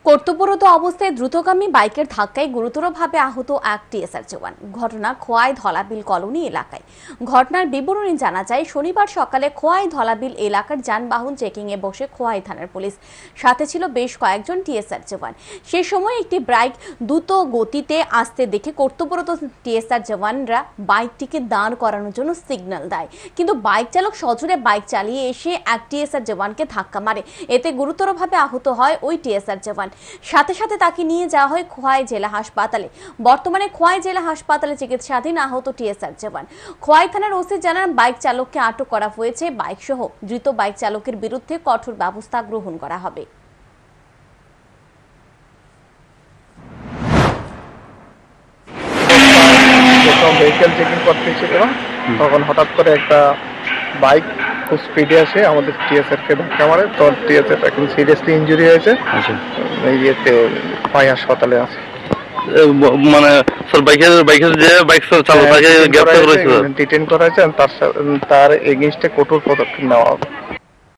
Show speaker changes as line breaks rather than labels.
কর্তব্যরত অবস্থায় দ্রুতগামী বাইকের ধাক্কায় গুরুতরভাবে আহত এক টিএসআর জওয়ান। ঘটনা খোয়াই ধলাবিল কলোনি এলাকায়। ঘটনার বিবরণী জানা যায়, শনিবার সকালে খোয়াই ধলাবিল এলাকার যানবাহন চেকিং এ বসে খোয়াই থানার পুলিশ, সাথে ছিল বেশ কয়েকজন টিএসআর জওয়ান। সেই সময় একটি বাইক দ্রুত গতিতে আসতে দেখে কর্তব্যরত টিএসআর জওয়ানরা বাইকটিকে দাঁড় করানোর জন্য সিগন্যাল দেয়, কিন্তু বাইক চালক সজোরে বাইক চালিয়ে এসে এক টিএসআর জওয়ানকে ধাক্কা মারে। এতে গুরুতরভাবে আহত হয় ওই টিএসআর জওয়ান। সাথে সাথে তাকে নিয়ে যাওয়া হয় খোয়াই জেলা হাসপাতালে। বর্তমানে খোয়াই জেলা হাসপাতালে চিকিৎসাধীন আহত টিএসআর জওয়ান। খোয়াই থানার ওসি জানান, বাইক চালককে আটক করা হয়েছে। বাইক সহ ধৃত বাইক চালকের বিরুদ্ধে কঠোর ব্যবস্থা গ্রহণ করা হবে।
ভেহিকেল চেকিং করতেছিল, তখন হঠাৎ করে একটা বাইক খুব স্পিডে আসে আমাদের টিএসআর কে ধাক্কা মারে। তো টিএসআর এখন সিরিয়াসলি ইনজুরি হয়েছে। ইয়েতে খোয়াই হাসপাতালে আছে।
মানে স্যার বাইকের যে বাইক চালক তাকে গ্রেফতার করেছে,
ডিটেইন করা হয়েছে। তার এগেইনস্টে কঠোর পদক্ষেপ নেওয়া হবে।